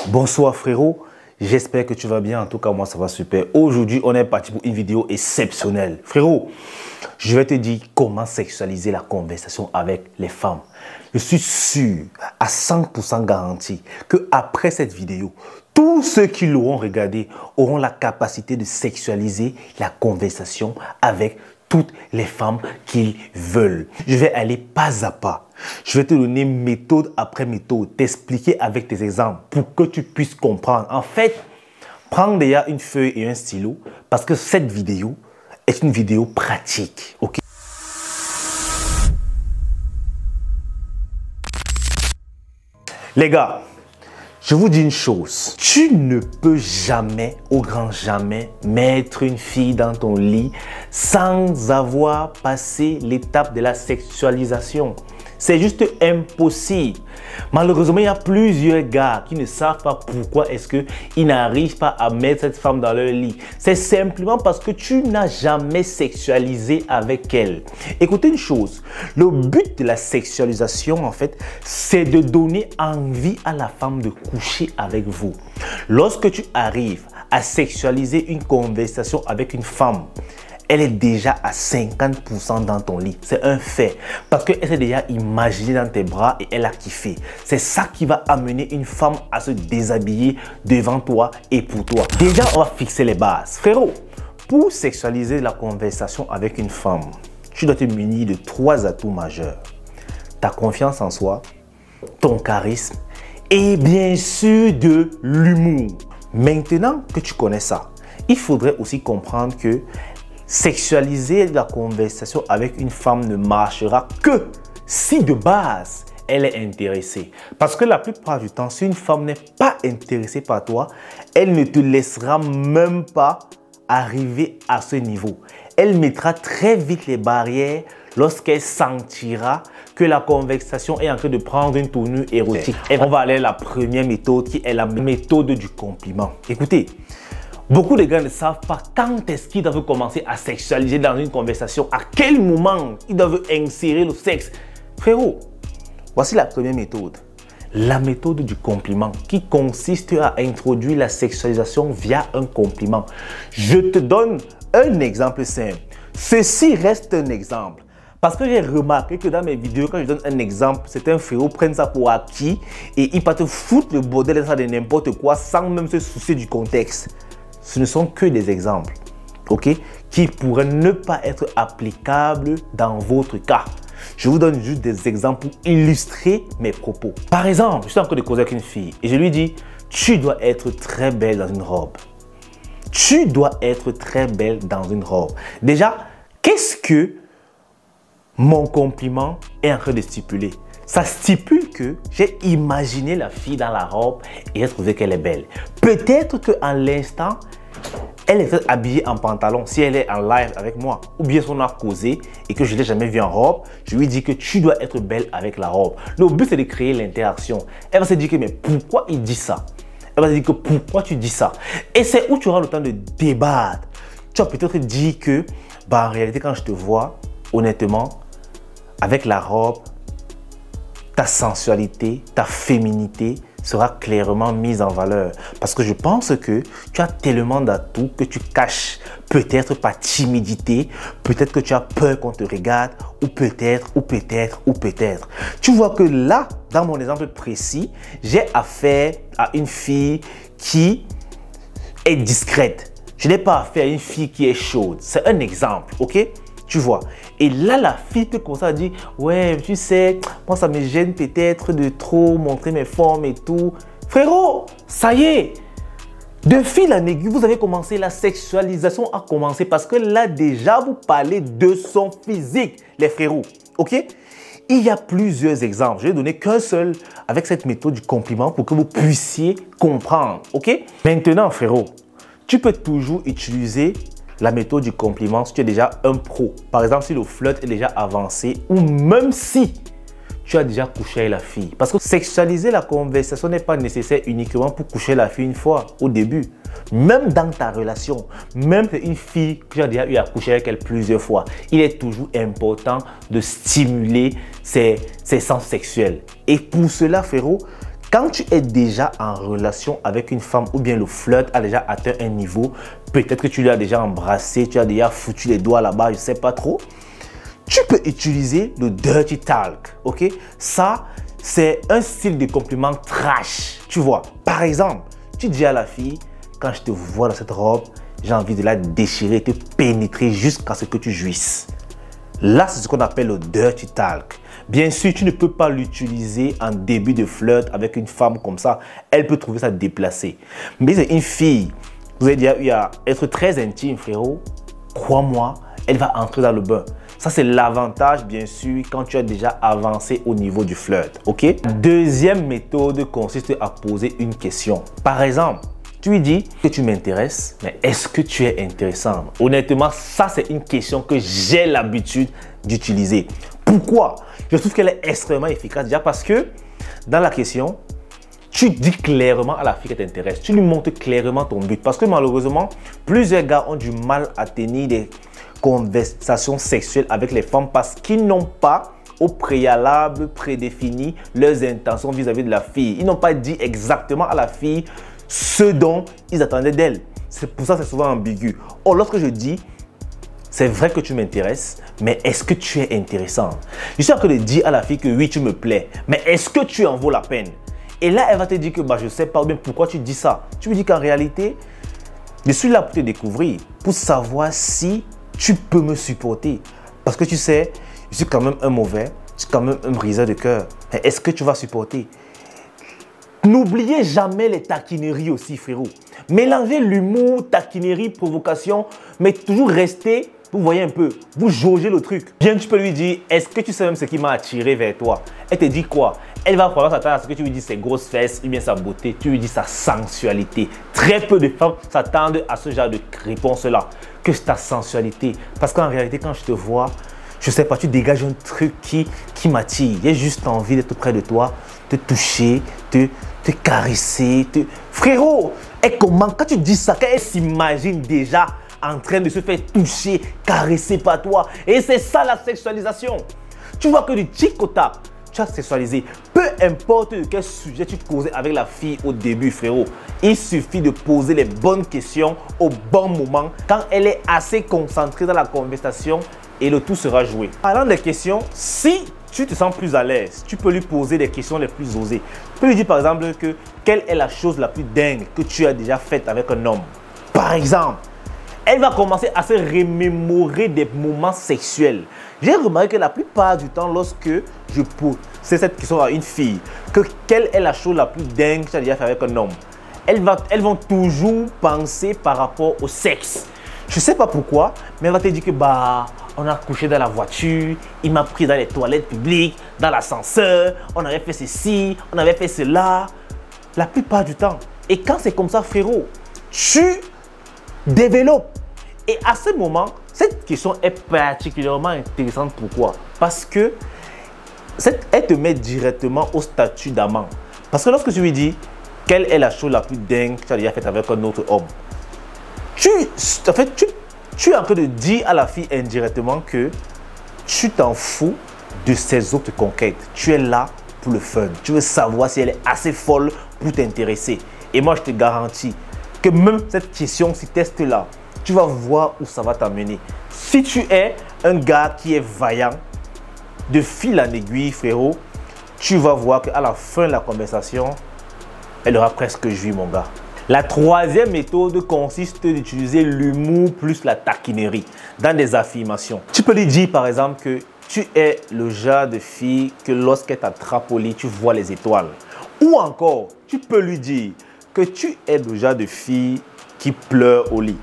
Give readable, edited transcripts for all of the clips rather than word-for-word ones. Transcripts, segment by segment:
Bonsoir frérot, j'espère que tu vas bien, en tout cas moi ça va super. Aujourd'hui on est parti pour une vidéo exceptionnelle. Frérot, je vais te dire comment sexualiser la conversation avec les femmes. Je suis sûr, à 100% garanti, que après cette vidéo, tous ceux qui l'auront regardé auront la capacité de sexualiser la conversation avec toutes les femmes qu'ils veulent. Je vais aller pas à pas. Je vais te donner méthode après méthode, t'expliquer avec tes exemples pour que tu puisses comprendre. En fait, prends déjà une feuille et un stylo parce que cette vidéo est une vidéo pratique. Ok? Les gars, je vous dis une chose, tu ne peux jamais, au grand jamais, mettre une fille dans ton lit sans avoir passé l'étape de la sexualisation. C'est juste impossible. Malheureusement, il y a plusieurs gars qui ne savent pas pourquoi est-ce qu'ils n'arrivent pas à mettre cette femme dans leur lit. C'est simplement parce que tu n'as jamais sexualisé avec elle. Écoutez une chose, le but de la sexualisation, en fait, c'est de donner envie à la femme de coucher avec vous. Lorsque tu arrives à sexualiser une conversation avec une femme, elle est déjà à 50% dans ton lit. C'est un fait. Parce qu'elle s'est déjà imaginée dans tes bras et elle a kiffé. C'est ça qui va amener une femme à se déshabiller devant toi et pour toi. Déjà, on va fixer les bases. Frérot, pour sexualiser la conversation avec une femme, tu dois te munir de 3 atouts majeurs. Ta confiance en soi, ton charisme et bien sûr de l'humour. Maintenant que tu connais ça, il faudrait aussi comprendre que sexualiser la conversation avec une femme ne marchera que si de base elle est intéressée. Parce que la plupart du temps, si une femme n'est pas intéressée par toi, elle ne te laissera même pas arriver à ce niveau. Elle mettra très vite les barrières lorsqu'elle sentira que la conversation est en train de prendre une tournure érotique. Et on va aller à la première méthode qui est la méthode du compliment. Écoutez, beaucoup de gars ne savent pas quand est-ce qu'ils doivent commencer à sexualiser dans une conversation, à quel moment ils doivent insérer le sexe. Frérot, voici la première méthode. La méthode du compliment qui consiste à introduire la sexualisation via un compliment. Je te donne un exemple simple. Ceci reste un exemple. Parce que j'ai remarqué que dans mes vidéos, quand je donne un exemple, certains frérots prennent ça pour acquis et ils partent foutre le bordel de n'importe quoi sans même se soucier du contexte. Ce ne sont que des exemples, ok, qui pourraient ne pas être applicables dans votre cas. Je vous donne juste des exemples pour illustrer mes propos. Par exemple, je suis en train de causer avec une fille et je lui dis « Tu dois être très belle dans une robe. » Tu dois être très belle dans une robe. Déjà, qu'est-ce que mon compliment est en train de stipuler? Ça stipule que j'ai imaginé la fille dans la robe et j'ai trouvé qu'elle est belle. Peut-être qu'à l'instant, elle est habillée en pantalon si elle est en live avec moi. Ou bien si on a causé et que je ne l'ai jamais vue en robe, je lui dis que tu dois être belle avec la robe. Le but, c'est de créer l'interaction. Elle va se dire que mais pourquoi il dit ça? Elle va se dire que pourquoi tu dis ça? Et c'est où tu auras le temps de débattre. Tu vas peut-être dire que en réalité, quand je te vois, honnêtement, avec la robe, ta sensualité, ta féminité sera clairement mise en valeur. Parce que je pense que tu as tellement d'atouts que tu caches. Peut-être par timidité, peut-être que tu as peur qu'on te regarde, ou peut-être. Tu vois que là, dans mon exemple précis, j'ai affaire à une fille qui est discrète. Je n'ai pas affaire à une fille qui est chaude. C'est un exemple, ok? Tu vois. Et là, la fille peut commencer à dire « Ouais, tu sais, moi, ça me gêne peut-être de trop montrer mes formes et tout. » Frérot, ça y est. De fil en aiguille, vous avez commencé, la sexualisation a commencé parce que là, déjà, vous parlez de son physique, les frérots. Ok? Il y a plusieurs exemples. Je vais donner qu'un seul avec cette méthode du compliment pour que vous puissiez comprendre. Ok? Maintenant, frérot, tu peux toujours utiliser la méthode du compliment si tu es déjà un pro. Par exemple, si le flirt est déjà avancé ou même si tu as déjà couché avec la fille. Parce que sexualiser la conversation n'est pas nécessaire uniquement pour coucher la fille une fois au début. Même dans ta relation, même si une fille que tu as déjà eu à coucher avec elle plusieurs fois, il est toujours important de stimuler ses sens sexuels. Et pour cela, frérot, Quand tu es déjà en relation avec une femme ou bien le flirt a déjà atteint un niveau, peut-être que tu l'as déjà embrassé, tu as déjà foutu les doigts là-bas, je ne sais pas trop. Tu peux utiliser le dirty talk, ok? Ça, c'est un style de compliment trash, tu vois. Par exemple, tu dis à la fille, quand je te vois dans cette robe, j'ai envie de la déchirer, te pénétrer jusqu'à ce que tu jouisses. Là, c'est ce qu'on appelle le dirty talk. Bien sûr, tu ne peux pas l'utiliser en début de flirt avec une femme comme ça. Elle peut trouver ça déplacé. Mais c'est une fille, vous avez déjà eu à être très intime, frérot. Crois-moi, elle va entrer dans le bain. Ça, c'est l'avantage, bien sûr, quand tu as déjà avancé au niveau du flirt. Ok? Deuxième méthode consiste à poser une question. Par exemple, tu lui dis que tu m'intéresses, mais est-ce que tu es intéressant? Honnêtement, ça, c'est une question que j'ai l'habitude d'utiliser. Pourquoi? Je trouve qu'elle est extrêmement efficace. Déjà parce que dans la question, tu dis clairement à la fille qui t'intéresse. Tu lui montres clairement ton but. Parce que malheureusement, plusieurs gars ont du mal à tenir des conversations sexuelles avec les femmes parce qu'ils n'ont pas au préalable prédéfini leurs intentions vis-à-vis de la fille. Ils n'ont pas dit exactement à la fille ce dont ils attendaient d'elle. C'est pour ça que c'est souvent ambigu. Or, lorsque je dis, c'est vrai que tu m'intéresses, mais est-ce que tu es intéressant? Je suis en train de dire à la fille que oui, tu me plais, mais est-ce que tu en vaux la peine? Et là, elle va te dire que bah, je ne sais pas bien pourquoi tu dis ça. Tu lui dis qu'en réalité, je suis là pour te découvrir, pour savoir si tu peux me supporter. Parce que tu sais, je suis quand même un mauvais, je suis quand même un briseur de cœur. Est-ce que tu vas supporter? N'oubliez jamais les taquineries aussi, frérot. Mélangez l'humour, taquinerie, provocation, mais toujours rester, vous voyez un peu, vous jaugez le truc. Bien, tu peux lui dire, est-ce que tu sais même ce qui m'a attiré vers toi? Elle te dit quoi? Elle va probablement s'attendre à ce que tu lui dis ses grosses fesses ou bien sa beauté. Tu lui dis sa sensualité. Très peu de femmes s'attendent à ce genre de réponse-là. Que ta sensualité. Parce qu'en réalité, quand je te vois, je sais pas, tu dégages un truc qui m'attire. J'ai juste envie d'être près de toi, te toucher, te caresser. Frérot, et comment, quand tu dis ça, quand elle s'imagine déjà en train de se faire toucher, caresser par toi. Et c'est ça la sexualisation. Tu vois que du tic au tac, tu as sexualisé. Peu importe de quel sujet tu causais avec la fille au début, frérot. Il suffit de poser les bonnes questions au bon moment quand elle est assez concentrée dans la conversation et le tout sera joué. Parlant des questions, si tu te sens plus à l'aise, tu peux lui poser des questions les plus osées. Tu peux lui dire par exemple que quelle est la chose la plus dingue que tu as déjà faite avec un homme. Par exemple, elle va commencer à se remémorer des moments sexuels. J'ai remarqué que la plupart du temps, lorsque je pose cette question à une fille, que quelle est la chose la plus dingue que tu as déjà fait avec un homme, elles vont toujours penser par rapport au sexe. Je ne sais pas pourquoi, mais elle va te dire que bah, on a couché dans la voiture, il m'a pris dans les toilettes publiques, dans l'ascenseur, on avait fait ceci, on avait fait cela. La plupart du temps. Et quand c'est comme ça, frérot, tu développes. Et à ce moment, cette question est particulièrement intéressante. Pourquoi? Parce que elle te met directement au statut d'amant. Parce que lorsque tu lui dis quelle est la chose la plus dingue que tu as déjà faite avec un autre homme, tu es en train de dire à la fille indirectement que tu t'en fous de ses autres conquêtes. Tu es là pour le fun. Tu veux savoir si elle est assez folle pour t'intéresser. Et moi, je te garantis que même cette question, ce test-là, tu vas voir où ça va t'amener. Si tu es un gars qui est vaillant, de fil en aiguille, frérot, tu vas voir qu'à la fin de la conversation, elle aura presque joui, mon gars. La troisième méthode consiste d'utiliser l'humour plus la taquinerie dans des affirmations. Tu peux lui dire par exemple que tu es le genre de fille que lorsqu'elle t'attrape au lit, tu vois les étoiles. Ou encore, tu peux lui dire que tu es le genre de fille qui pleure au lit.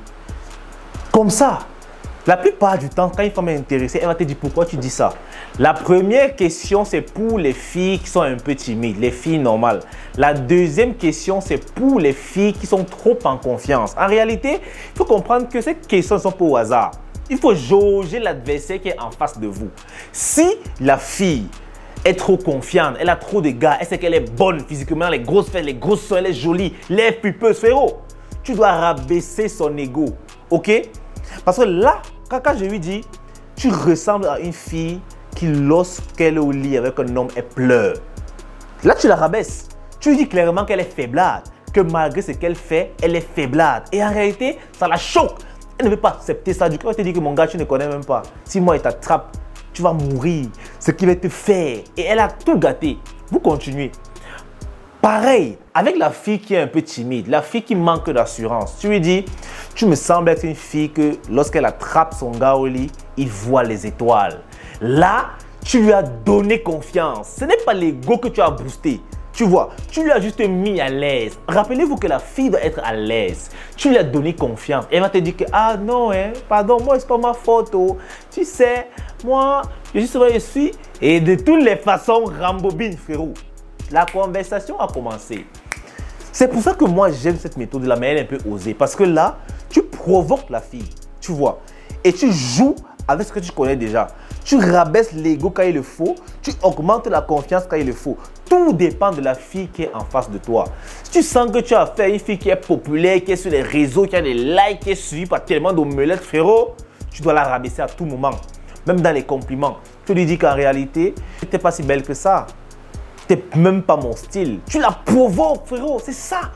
Comme ça, la plupart du temps, quand une femme est intéressée, elle va te dire pourquoi tu dis ça. La première question, c'est pour les filles qui sont un peu timides, les filles normales. La deuxième question, c'est pour les filles qui sont trop en confiance. En réalité, il faut comprendre que ces questions ne sont pas au hasard. Il faut jauger l'adversaire qui est en face de vous. Si la fille est trop confiante, elle a trop de gars, elle sait qu'elle est bonne physiquement, les grosses fesses, les grosses seins, elle est jolie, les pupeuses, frérot, tu dois rabaisser son ego, ok? Parce que là, quand je lui dis, tu ressembles à une fille qui, lorsqu'elle est au lit avec un homme, elle pleure. Là, tu la rabaisses. Tu lui dis clairement qu'elle est faiblarde, que malgré ce qu'elle fait, elle est faiblarde. Et en réalité, ça la choque. Elle ne veut pas accepter ça. Du coup, elle te dit que mon gars, tu ne connais même pas. Si moi, il t'attrape, tu vas mourir. Ce qu'il va te faire. Et elle a tout gâté. Vous continuez. Pareil, avec la fille qui est un peu timide, la fille qui manque d'assurance. Tu lui dis, tu me sembles être une fille que lorsqu'elle attrape son gars au lit, il voit les étoiles. Là, tu lui as donné confiance. Ce n'est pas l'ego que tu as boosté. Tu vois, tu lui as juste mis à l'aise. Rappelez-vous que la fille doit être à l'aise. Tu lui as donné confiance. Elle va te dire que, ah non, pardon, moi, c'est pas ma faute. Oh. Tu sais, moi, je suis ce que je suis. Et de toutes les façons, rembobine, frérot. La conversation a commencé. C'est pour ça que moi, j'aime cette méthode-là, mais elle est un peu osée. Parce que là, tu provoques la fille, tu vois. Et tu joues avec ce que tu connais déjà. Tu rabaisses l'ego quand il le faut. Tu augmentes la confiance quand il le faut. Tout dépend de la fille qui est en face de toi. Si tu sens que tu as affaire à une fille qui est populaire, qui est sur les réseaux, qui a des likes, qui est suivie par tellement d'omelettes, frérot, tu dois la rabaisser à tout moment. Même dans les compliments. Tu lui dis qu'en réalité, tu n'es pas si belle que ça. Tu n'es même pas mon style. Tu la provoques, frérot. C'est ça.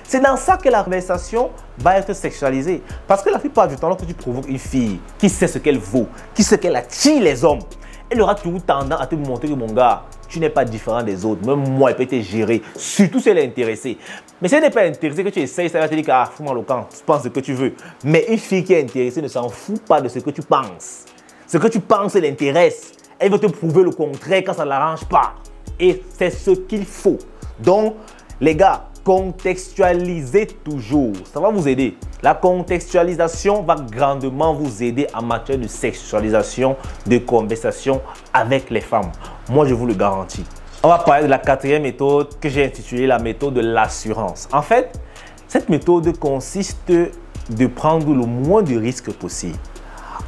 C'est dans ça que la conversation va être sexualisée. Parce que la plupart du temps, lorsque tu provoques une fille qui sait ce qu'elle vaut, qui sait qu'elle attire les hommes, elle aura toujours tendance à te montrer que mon gars, tu n'es pas différent des autres. Même moi, elle peut te gérer. Surtout si elle est intéressée. Mais si elle n'est pas intéressée, que tu essayes, ça va te dire que fous-moi le camp, tu penses ce que tu veux. Mais une fille qui est intéressée ne s'en fout pas de ce que tu penses. Ce que tu penses, elle l'intéresse. Elle veut te prouver le contraire quand ça ne l'arrange pas. Et c'est ce qu'il faut. Donc, les gars, contextualisez toujours. Ça va vous aider. La contextualisation va grandement vous aider en matière de sexualisation, de conversation avec les femmes. Moi, je vous le garantis. On va parler de la quatrième méthode que j'ai intitulée la méthode de l'assurance. En fait, cette méthode consiste de prendre le moins de risques possible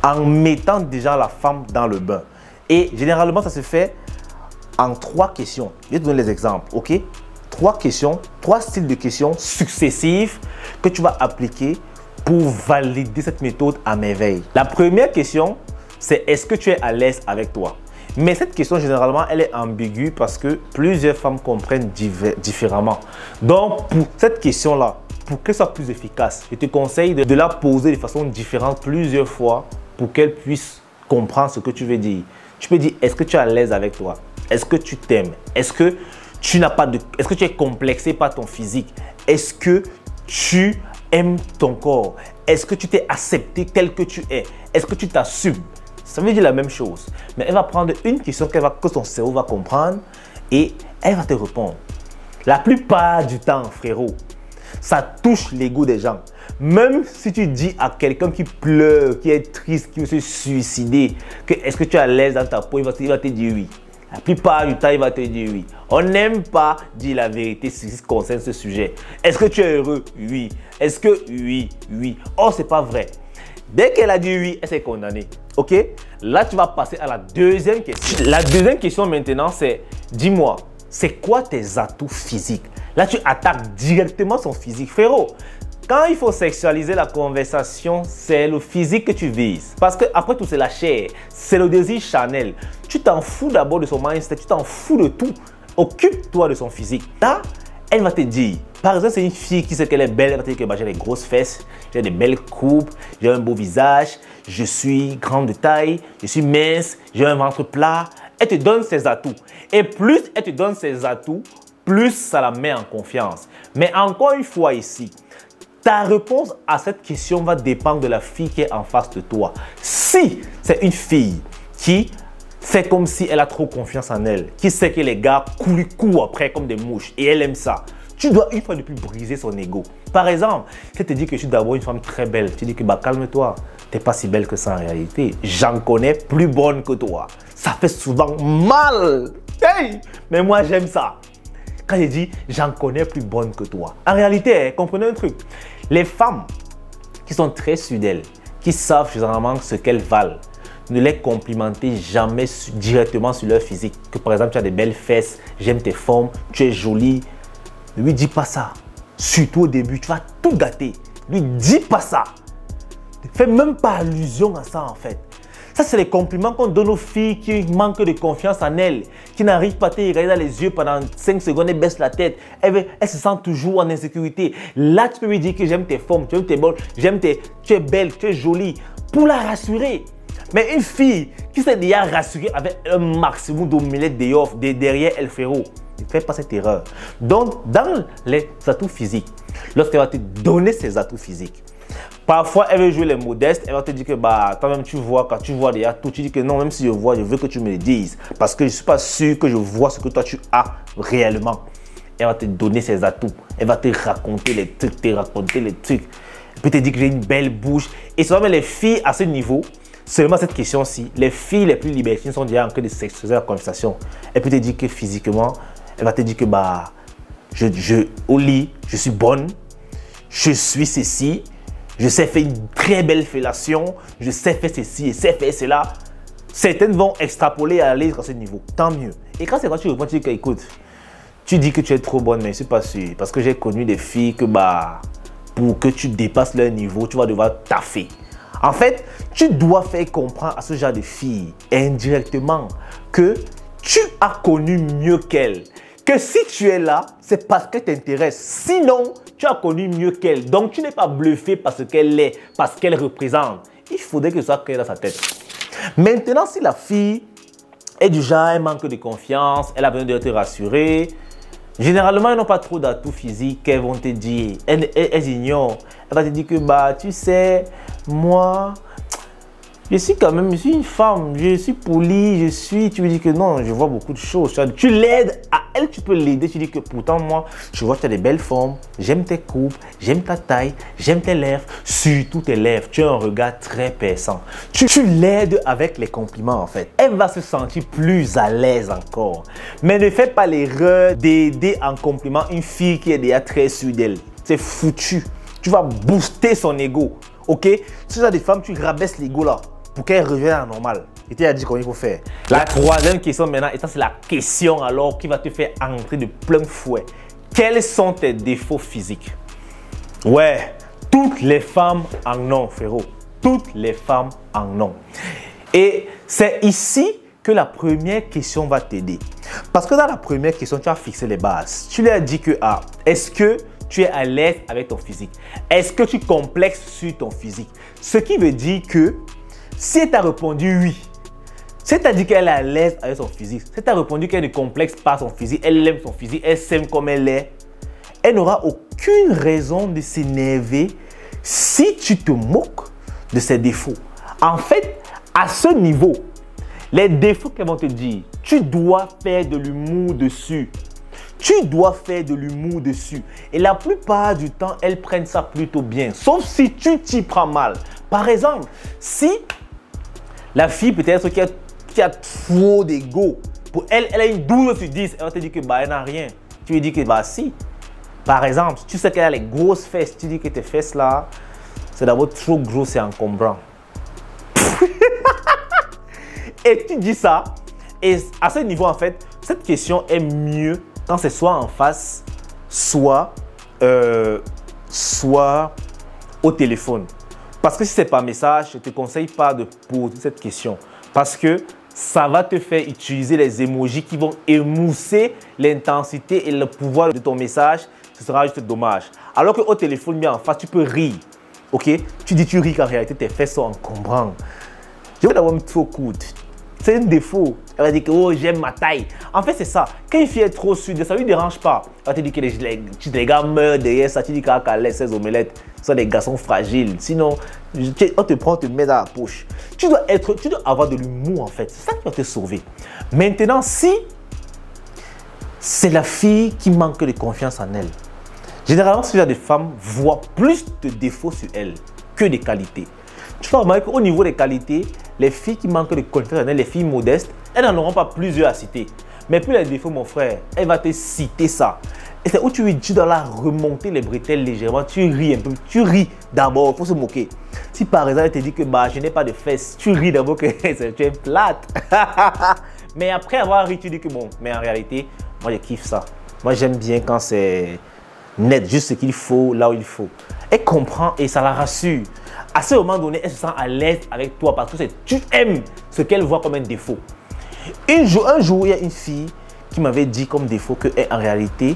en mettant déjà la femme dans le bain. Et généralement, ça se fait en 3 questions. Je vais te donner les exemples, ok? 3 questions, 3 styles de questions successives que tu vas appliquer pour valider cette méthode à merveille. La première question, c'est est-ce que tu es à l'aise avec toi? Mais cette question, généralement, elle est ambiguë parce que plusieurs femmes comprennent différemment. Donc, pour cette question-là, pour qu'elle soit plus efficace, je te conseille de la poser de façon différente plusieurs fois pour qu'elle puisse comprendre ce que tu veux dire. Tu peux dire, est-ce que tu es à l'aise avec toi? Est-ce que tu t'aimes? Est-ce que tu es complexé par ton physique? Est-ce que tu aimes ton corps? Est-ce que tu t'es accepté tel que tu es? Est-ce que tu t'assumes? Ça veut dire la même chose. Mais elle va prendre une question que son cerveau va comprendre et elle va te répondre. La plupart du temps, frérot, ça touche l'ego des gens. Même si tu dis à quelqu'un qui pleure, qui est triste, qui veut se suicider, que est-ce que tu es à l'aise dans ta peau, il va te dire oui. La plupart du temps, il va te dire oui. On n'aime pas dire la vérité si ce qui concerne ce sujet. Est-ce que tu es heureux? Oui. Est-ce que oui, oui. Oh, c'est pas vrai. Dès qu'elle a dit oui, elle s'est condamnée. Ok? Là, tu vas passer à la deuxième question. La deuxième question maintenant, c'est dis-moi, c'est quoi tes atouts physiques? Là, tu attaques directement son physique. Frérot, quand il faut sexualiser la conversation, c'est le physique que tu vises. Parce que après tout, c'est la chair. C'est le désir charnel. Tu t'en fous d'abord de son mindset. Tu t'en fous de tout. Occupe-toi de son physique. Là, elle va te dire. Par exemple, c'est une fille qui sait qu'elle est belle. Elle va te dire que bah, j'ai des grosses fesses, j'ai des belles coupes, j'ai un beau visage, je suis grande de taille, je suis mince, j'ai un ventre plat. Elle te donne ses atouts. Et plus elle te donne ses atouts, plus ça la met en confiance. Mais encore une fois ici, ta réponse à cette question va dépendre de la fille qui est en face de toi. Si c'est une fille qui fait comme si elle a trop confiance en elle, qui sait que les gars courent après comme des mouches et elle aime ça, tu dois une fois de plus briser son ego. Par exemple, si elle te dit que je suis d'abord une femme très belle, tu dis que bah, calme-toi, tu n'es pas si belle que ça en réalité. J'en connais plus bonne que toi. Ça fait souvent mal. Hey! Mais moi j'aime ça. Quand je dis j'en connais plus bonne que toi. En réalité, comprenez un truc. Les femmes qui sont très sûres d'elles, qui savent généralement ce qu'elles valent, ne les complimentez jamais directement sur leur physique. Que par exemple, tu as des belles fesses, j'aime tes formes, tu es jolie. Ne lui dis pas ça. Surtout au début, tu vas tout gâter. Ne lui dis pas ça. Ne fais même pas allusion à ça en fait. Ça, c'est les compliments qu'on donne aux filles qui manquent de confiance en elles, qui n'arrivent pas à te regarder dans les yeux pendant 5 secondes et baissent la tête. Elle se sent toujours en insécurité. Là, tu peux lui dire que j'aime tes formes, tu aimes tes bonnes, tu es belle, tu es jolie, pour la rassurer. Mais une fille qui s'est déjà rassurée avec un maximum d'omelette derrière elle, frérot, ne fais pas cette erreur. Donc, dans les atouts physiques, lorsqu'elle va te donner ses atouts physiques, parfois elle veut jouer les modestes, elle va te dire que bah, toi-même tu vois, quand tu vois déjà tout, tu dis que non, même si je vois, je veux que tu me le dises. Parce que je ne suis pas sûr que je vois ce que toi tu as réellement. Elle va te donner ses atouts, elle va te raconter les trucs, Elle peut te dire que j'ai une belle bouche. Et souvent, les filles à ce niveau, seulement cette question-ci, les filles les plus libertines sont déjà en train de s'exposer à la conversation. Elle peut te dire que physiquement, elle va te dire que bah, au lit, je suis bonne, je suis ceci, je sais faire une très belle fellation, je sais faire ceci et sais faire cela. Certaines vont extrapoler à aller à ce niveau. Tant mieux. Et quand c'est quand tu réponds, tu dis que écoute, tu dis que tu es trop bonne, mais je ne suis pas sûr. Parce que j'ai connu des filles que bah, pour que tu dépasses leur niveau, tu vas devoir taffer. En fait, tu dois faire comprendre à ce genre de filles indirectement que tu as connu mieux qu'elle. Que si tu es là, c'est parce qu'elle t'intéresse. Sinon, tu as connu mieux qu'elle. Donc, tu n'es pas bluffé parce qu'elle est, parce qu'elle représente. Il faudrait que ce soit clair dans sa tête. Maintenant, si la fille est du genre, elle manque de confiance, elle a besoin de te rassurer, généralement, elles n'ont pas trop d'atouts physiques qu'elles vont te dire. Elles ignorent. Elle va te dire que, bah, tu sais, moi, je suis une femme, je suis polie, tu lui dis que non, je vois beaucoup de choses. Tu l'aides, à elle, tu peux l'aider. Tu dis que pourtant, moi, je vois que tu as des belles formes, j'aime tes coupes, j'aime ta taille, j'aime tes lèvres, surtout tes lèvres. Tu as un regard très perçant. Tu l'aides avec les compliments, en fait. Elle va se sentir plus à l'aise encore. Mais ne fais pas l'erreur d'aider en compliment une fille qui est déjà très sûre d'elle. C'est foutu. Tu vas booster son ego. Ok? Si tu as des femmes, tu rabaisses l'ego là pour qu'elle revienne à la normale. Et tu as dit comment il faut faire. La troisième question maintenant, et ça c'est la question alors qui va te faire entrer de plein fouet. Quels sont tes défauts physiques? Ouais, toutes les femmes en ont, frérot. Toutes les femmes en ont. Et c'est ici que la première question va t'aider. Parce que dans la première question, tu as fixé les bases. Tu lui as dit que, ah, est-ce que tu es à l'aise avec ton physique? Est-ce que tu complexes sur ton physique? Ce qui veut dire que si elle t'a répondu oui, si elle t'a dit qu'elle est à l'aise avec son physique, si elle t'a répondu qu'elle ne complexe pas son physique, elle aime son physique, elle s'aime comme elle est, elle n'aura aucune raison de s'énerver si tu te moques de ses défauts. En fait, à ce niveau, les défauts qu'elles vont te dire, tu dois faire de l'humour dessus. Tu dois faire de l'humour dessus. Et la plupart du temps, elles prennent ça plutôt bien. Sauf si tu t'y prends mal. Par exemple, si la fille peut-être qui a trop d'ego, pour elle, elle a une 12 sur 10, elle va te dire que bah, elle n'a rien. Tu lui dis que bah si. Par exemple, tu sais qu'elle a les grosses fesses, tu dis que tes fesses là, c'est d'abord trop gros, c'est encombrant. Et tu dis ça, et à ce niveau en fait, cette question est mieux quand c'est soit en face, soit au téléphone. Parce que si ce n'est pas message, je ne te conseille pas de poser cette question. Parce que ça va te faire utiliser les emojis qui vont émousser l'intensité et le pouvoir de ton message. Ce sera juste dommage. Alors qu'au téléphone, bien en face, tu peux rire. Ok? Tu dis tu ris qu'en réalité, tes fesses sont encombrants. Je vais d'avoir trop courte. C'est un défaut. Elle va dire que oh, j'aime ma taille. En fait, c'est ça. Quand une fille est trop sud, ça ne lui dérange pas. Elle va te dire que les gars meurent derrière ça. Tu dis qu'elle laisse ses omelettes. Ce sont des garçons fragiles. Sinon, on te prend, on te met dans la poche. Tu dois avoir de l'humour en fait. C'est ça qui va te sauver. Maintenant, si c'est la fille qui manque de confiance en elle, généralement, ce genre de femmes voient plus de défauts sur elle que de qualités. Tu vas remarquer qu'au niveau des qualités, les filles qui manquent de confiance en elles, les filles modestes, elles n'en auront pas plusieurs à citer. Mais pour les défauts, mon frère, elle va te citer ça. Et c'est où tu dois la remonter les bretelles légèrement. Tu ris un peu. Tu ris d'abord, il faut se moquer. Si par exemple, elle te dit que bah, je n'ai pas de fesses, tu ris d'abord que tu es plate. Mais après avoir ri, tu dis que bon, mais en réalité, moi je kiffe ça. Moi j'aime bien quand c'est net, juste ce qu'il faut, là où il faut. Elle comprend et ça la rassure. à ce moment donné, elle se sent à l'aise avec toi parce que tu aimes ce qu'elle voit comme un défaut. Un jour, il y a une fille qui m'avait dit comme défaut qu'en réalité,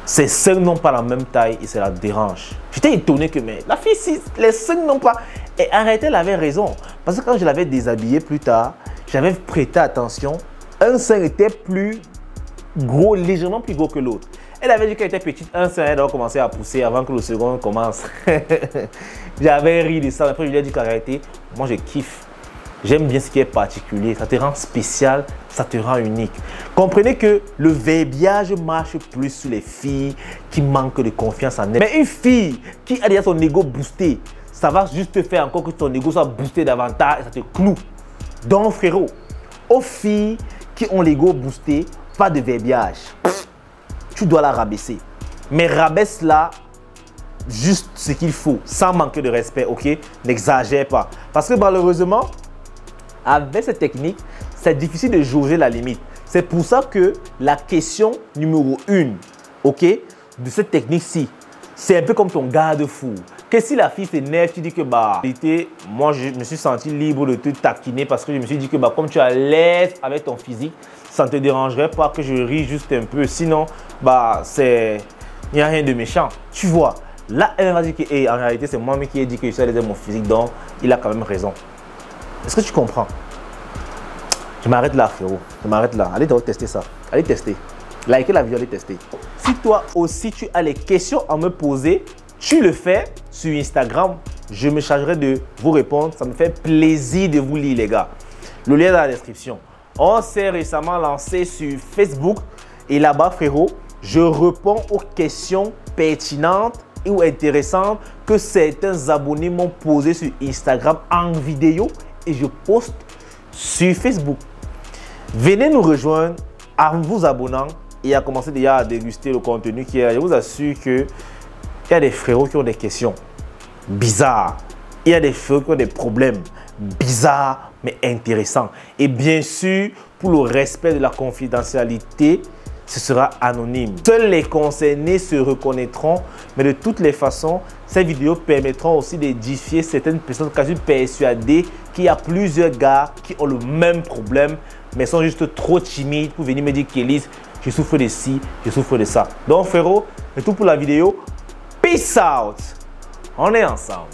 ses seins n'ont pas la même taille et ça la dérange. J'étais étonné que mais la fille, si les seins n'ont pas... Et en réalité, elle avait raison. Parce que quand je l'avais déshabillée plus tard, j'avais prêté attention. Un sein était plus gros, légèrement plus gros que l'autre. Elle avait dit qu'elle était petite, un sein, elle doit commencer à pousser avant que le second commence. J'avais ri de ça. Après, je lui ai dit qu'en réalité, moi, je kiffe. J'aime bien ce qui est particulier. Ça te rend spécial, ça te rend unique. Comprenez que le verbiage marche plus sur les filles qui manquent de confiance en elles. Mais une fille qui a déjà son ego boosté, ça va juste te faire encore que ton ego soit boosté davantage et ça te cloue. Donc, frérot, aux filles qui ont l'ego boosté, pas de verbiage. Tu dois la rabaisser. Mais rabaisse-la juste ce qu'il faut, sans manquer de respect, ok? N'exagère pas. Parce que malheureusement, avec cette technique, c'est difficile de jauger la limite. C'est pour ça que la question numéro 1, ok, de cette technique-ci, c'est un peu comme ton garde-fou. Que si la fille s'énerve, tu dis que bah, en réalité, moi je me suis senti libre de te taquiner parce que je me suis dit que bah, comme tu es à l'aise avec ton physique, ça ne te dérangerait pas que je ris juste un peu. Sinon, bah, il n'y a rien de méchant. Tu vois, là, elle va dire que hey, en réalité, c'est moi qui ai dit que je suis à l'aise avec mon physique, donc il a quand même raison. Est-ce que tu comprends? Je m'arrête là, frérot. Je m'arrête là. Allez donc tester ça. Allez tester. Likez la vidéo, allez tester. Si toi aussi tu as les questions à me poser, tu le fais sur Instagram. Je me chargerai de vous répondre. Ça me fait plaisir de vous lire, les gars. Le lien est dans la description. On s'est récemment lancé sur Facebook. Et là-bas, frérot, je réponds aux questions pertinentes ou intéressantes que certains abonnés m'ont posées sur Instagram en vidéo. Et je poste sur Facebook. Venez nous rejoindre en vous abonnant et à commencer déjà à déguster le contenu qui est là. Je vous assure qu'il y a des frérots qui ont des questions bizarres. Il y a des frérots qui ont des problèmes bizarres mais intéressants. Et bien sûr, pour le respect de la confidentialité, ce sera anonyme. Seuls les concernés se reconnaîtront, mais de toutes les façons, ces vidéos permettront aussi d'édifier certaines personnes quasi persuadées qu'il y a plusieurs gars qui ont le même problème, mais sont juste trop timides pour venir me dire qu'Élise, je souffre de ci, je souffre de ça. Donc frérot, c'est tout pour la vidéo. Peace out. On est ensemble.